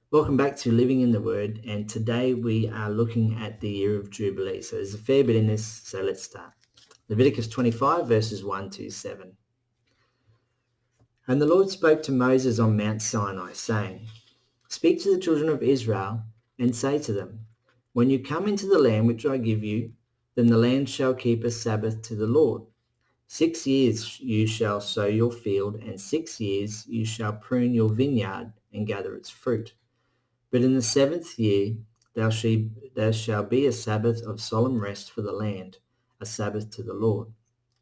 Welcome back to Living in the Word, and today we are looking at the Year of Jubilee. So there's a fair bit in this, so let's start. Leviticus 25 verses 1 to 7. And the Lord spoke to Moses on Mount Sinai, saying, Speak to the children of Israel and say to them, When you come into the land which I give you, then the land shall keep a Sabbath to the Lord. 6 years you shall sow your field, and 6 years you shall prune your vineyard and gather its fruit. But in the 7th year there shall be a Sabbath of solemn rest for the land, a Sabbath to the Lord.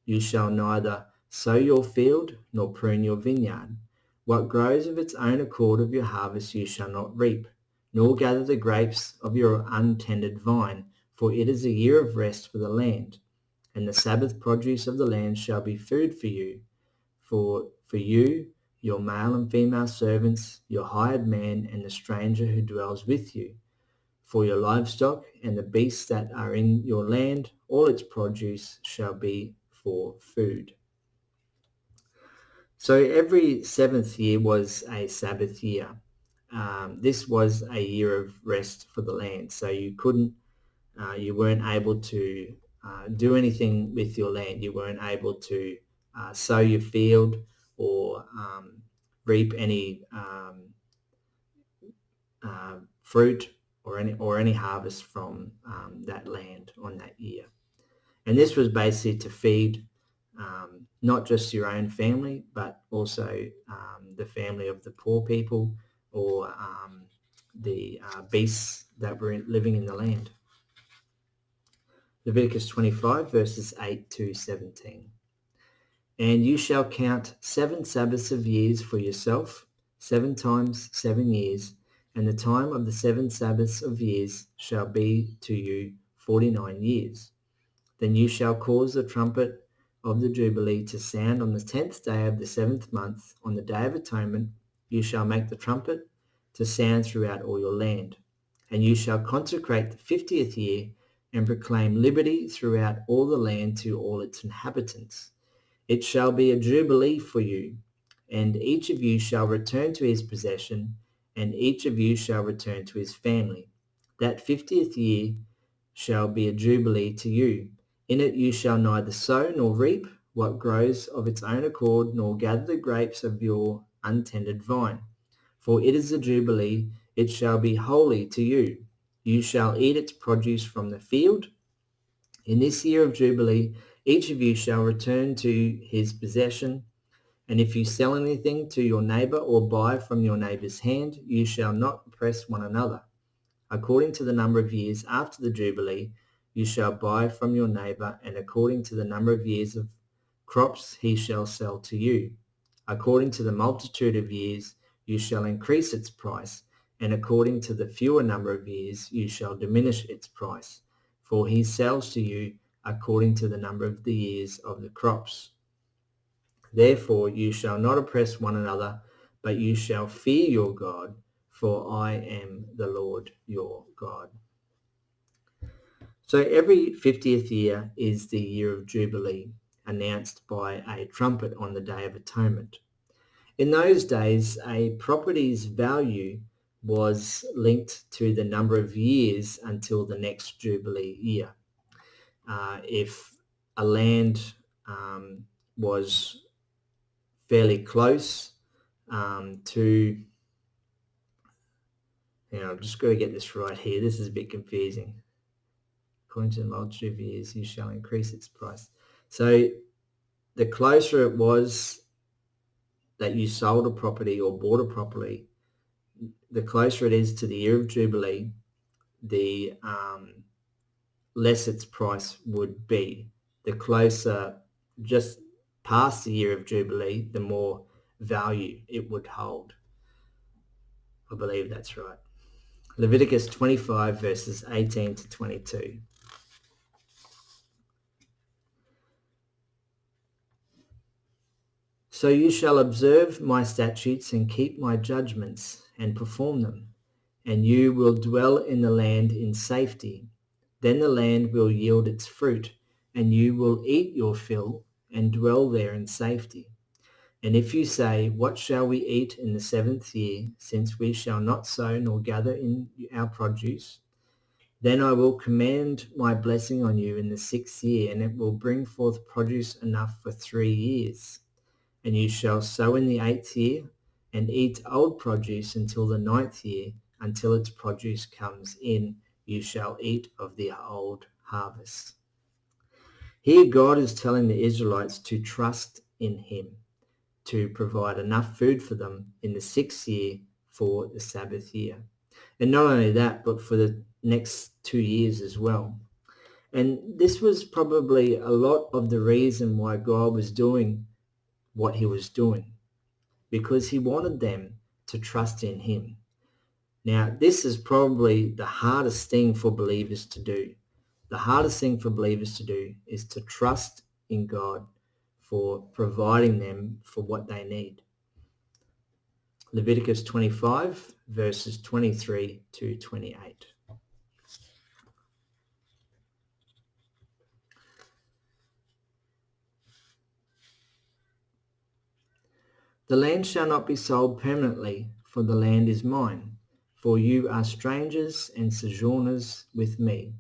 You shall neither sow your field nor prune your vineyard. What grows of its own accord of your harvest you shall not reap, nor gather the grapes of your untended vine, for it is a year of rest for the land. And the Sabbath produce of the land shall be food for you, for you, your male and female servants, your hired man, and the stranger who dwells with you, for your livestock and the beasts that are in your land, all its produce shall be for food. So every 7th year was a Sabbath year. This was a year of rest for the land. So you weren't able to do anything with your land. You weren't able to sow your field or reap any fruit or any harvest from that land on that year. And this was basically to feed not just your own family, but also the family of the poor people or the beasts that were living in the land. Leviticus 25 verses 8 to 17. And you shall count 7 Sabbaths of years for yourself, 7 times 7 years, and the time of the 7 Sabbaths of years shall be to you 49 years. Then you shall cause the trumpet of the Jubilee to sound on the 10th day of the 7th month. On the Day of Atonement you shall make the trumpet to sound throughout all your land. And you shall consecrate the 50th year and proclaim liberty throughout all the land to all its inhabitants. It shall be a jubilee for you, and each of you shall return to his possession, and each of you shall return to his family. That 50th year shall be a jubilee to you. In it you shall neither sow nor reap what grows of its own accord, nor gather the grapes of your untended vine. For it is a jubilee, it shall be holy to you. You shall eat its produce from the field. In this year of Jubilee, each of you shall return to his possession, and if you sell anything to your neighbour or buy from your neighbour's hand, you shall not oppress one another. According to the number of years after the Jubilee, you shall buy from your neighbour, and according to the number of years of crops he shall sell to you. According to the multitude of years, you shall increase its price, and according to the fewer number of years, you shall diminish its price. For he sells to you according to the number of the years of the crops. Therefore you shall not oppress one another, but you shall fear your God, for I am the Lord your God. So every 50th year is the year of Jubilee, announced by a trumpet on the Day of Atonement. In those days, a property's value was linked to the number of years until the next Jubilee year. If a land was fairly close to, I've just got to get this right here. This is a bit confusing. According to the multitude of years, you shall increase its price. So the closer it was that you sold a property or bought a property, the closer it is to the year of Jubilee, the less its price would be. The closer just past the year of Jubilee, the more value it would hold. I believe that's right. Leviticus 25 verses 18 to 22. So you shall observe my statutes and keep my judgments and perform them, and you will dwell in the land in safety. Then the land will yield its fruit, and you will eat your fill and dwell there in safety. And if you say, what shall we eat in the 7th year, since we shall not sow nor gather in our produce? Then I will command my blessing on you in the 6th year, and it will bring forth produce enough for 3 years. And you shall sow in the 8th year, and eat old produce until the 9th year, until its produce comes in, you shall eat of the old harvest. Here God is telling the Israelites to trust in him, to provide enough food for them in the 6th year for the Sabbath year. And not only that, but for the next 2 years as well. And this was probably a lot of the reason why God was doing what he was doing, because he wanted them to trust in him. Now, this is probably the hardest thing for believers to do. The hardest thing for believers to do is to trust in God for providing them for what they need. Leviticus 25, verses 23 to 28. The land shall not be sold permanently, for the land is mine. For you are strangers and sojourners with me.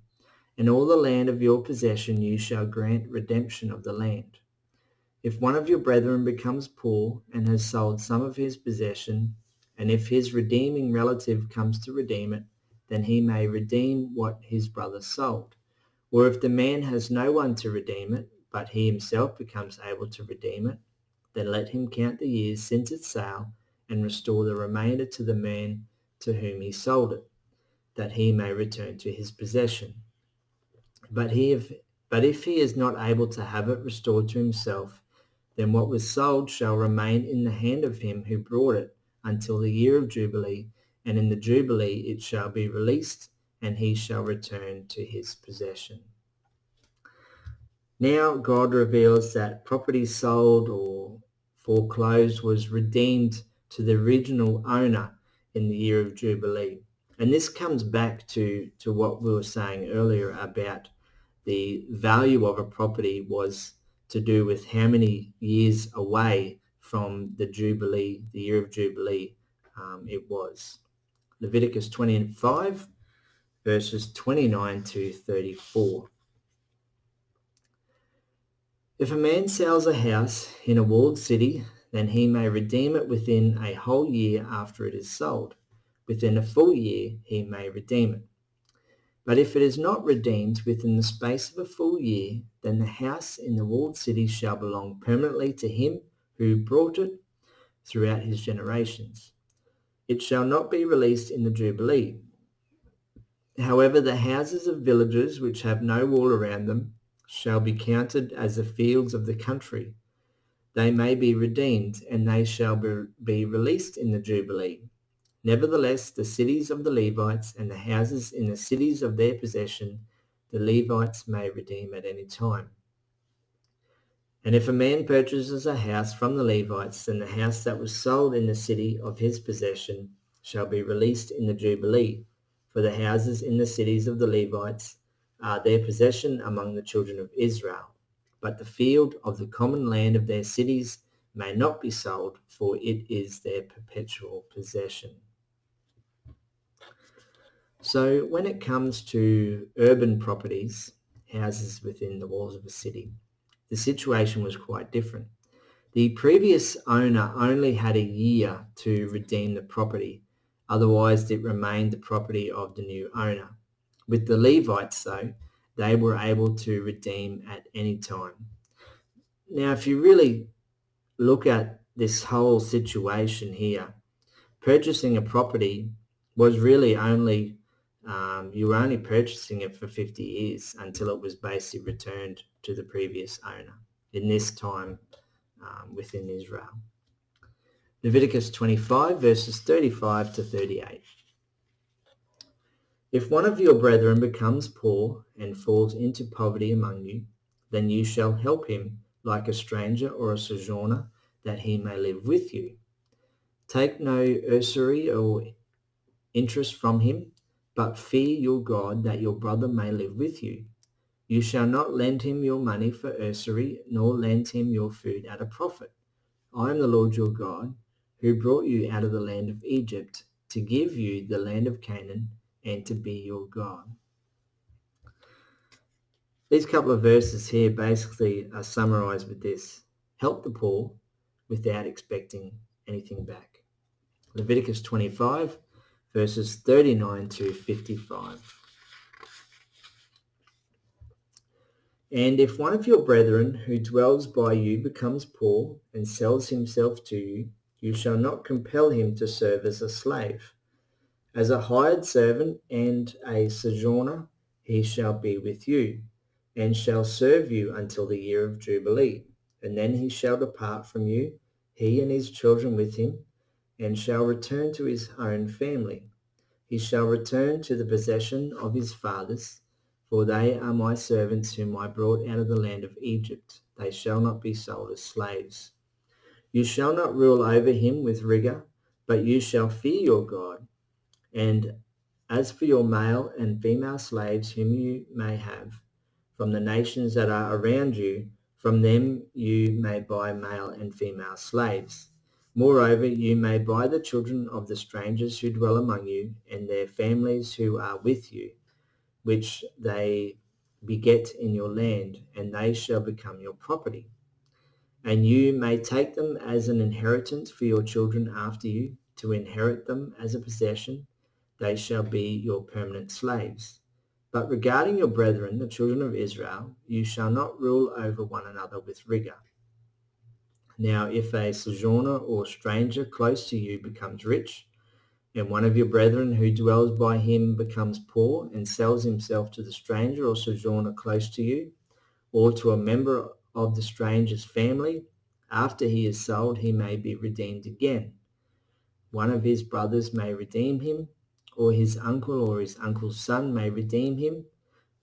And all the land of your possession you shall grant redemption of the land. If one of your brethren becomes poor and has sold some of his possession, and if his redeeming relative comes to redeem it, then he may redeem what his brother sold. Or if the man has no one to redeem it, but he himself becomes able to redeem it, then let him count the years since its sale and restore the remainder to the man to whom he sold it, that he may return to his possession. But if he is not able to have it restored to himself, then what was sold shall remain in the hand of him who brought it until the year of Jubilee, and in the Jubilee it shall be released, and he shall return to his possession. Now God reveals that property sold or foreclosed was redeemed to the original owner in the year of Jubilee. And this comes back to what we were saying earlier about the value of a property was to do with how many years away from the Jubilee, the year of Jubilee, it was. Leviticus 25, verses 29 to 34. If a man sells a house in a walled city, then he may redeem it within a whole year after it is sold. Within a full year he may redeem it. But if it is not redeemed within the space of a full year, then the house in the walled city shall belong permanently to him who bought it throughout his generations. It shall not be released in the Jubilee. However, the houses of villagers which have no wall around them shall be counted as the fields of the country. They may be redeemed, and they shall be released in the Jubilee. Nevertheless, the cities of the Levites and the houses in the cities of their possession, the Levites may redeem at any time. And if a man purchases a house from the Levites, then the house that was sold in the city of his possession shall be released in the Jubilee. For the houses in the cities of the Levites are their possession among the children of Israel. But the field of the common land of their cities may not be sold, for it is their perpetual possession. So when it comes to urban properties, houses within the walls of a city, the situation was quite different. The previous owner only had a year to redeem the property, otherwise it remained the property of the new owner. With the Levites, though, they were able to redeem at any time. Now, if you really look at this whole situation here, purchasing a property was really only, you were only purchasing it for 50 years until it was basically returned to the previous owner, in this time within Israel. Leviticus 25, verses 35 to 38. If one of your brethren becomes poor and falls into poverty among you, then you shall help him like a stranger or a sojourner, that he may live with you. Take no usury or interest from him, but fear your God, that your brother may live with you. You shall not lend him your money for usury, nor lend him your food at a profit. I am the Lord your God, who brought you out of the land of Egypt to give you the land of Canaan and to be your God. These couple of verses here basically are summarized with this: help the poor without expecting anything back. Leviticus 25, verses 39 to 55. And if one of your brethren who dwells by you becomes poor and sells himself to you, you shall not compel him to serve as a slave. As a hired servant and a sojourner, he shall be with you, and shall serve you until the year of Jubilee. And then he shall depart from you, he and his children with him, and shall return to his own family. He shall return to the possession of his fathers, for they are my servants whom I brought out of the land of Egypt. They shall not be sold as slaves. You shall not rule over him with rigor, but you shall fear your God. And as for your male and female slaves whom you may have, from the nations that are around you, from them you may buy male and female slaves. Moreover, you may buy the children of the strangers who dwell among you, and their families who are with you, which they beget in your land, and they shall become your property. And you may take them as an inheritance for your children after you, to inherit them as a possession. They shall be your permanent slaves. But regarding your brethren, the children of Israel, you shall not rule over one another with rigor. Now, if a sojourner or stranger close to you becomes rich, and one of your brethren who dwells by him becomes poor and sells himself to the stranger or sojourner close to you, or to a member of the stranger's family, after he is sold, he may be redeemed again. One of his brothers may redeem him, or his uncle or his uncle's son may redeem him,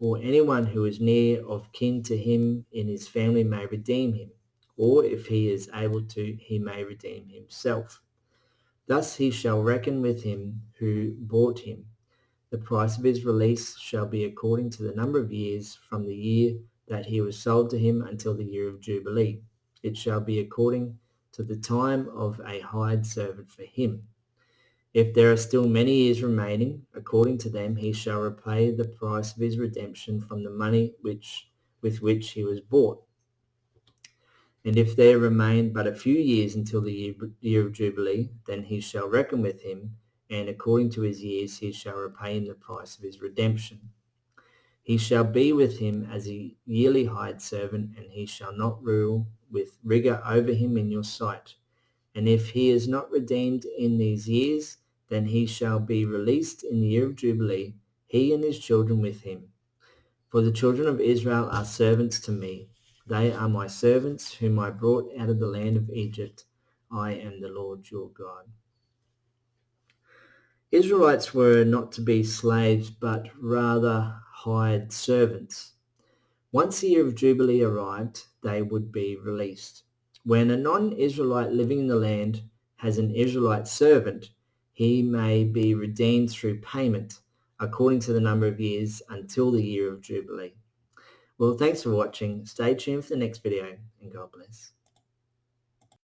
or anyone who is near of kin to him in his family may redeem him, or if he is able to, he may redeem himself. Thus he shall reckon with him who bought him. The price of his release shall be according to the number of years from the year that he was sold to him until the year of Jubilee. It shall be according to the time of a hired servant for him. If there are still many years remaining, according to them he shall repay the price of his redemption from the money with which he was bought. And if there remain but a few years until the year of Jubilee, then he shall reckon with him, and according to his years he shall repay him the price of his redemption. He shall be with him as a yearly hired servant, and he shall not rule with rigor over him in your sight. And if he is not redeemed in these years, then he shall be released in the year of Jubilee, he and his children with him. For the children of Israel are servants to me. They are my servants whom I brought out of the land of Egypt. I am the Lord your God. Israelites were not to be slaves, but rather hired servants. Once the year of Jubilee arrived, they would be released. When a non-Israelite living in the land has an Israelite servant, he may be redeemed through payment according to the number of years until the year of Jubilee. Well, thanks for watching. Stay tuned for the next video, and God bless.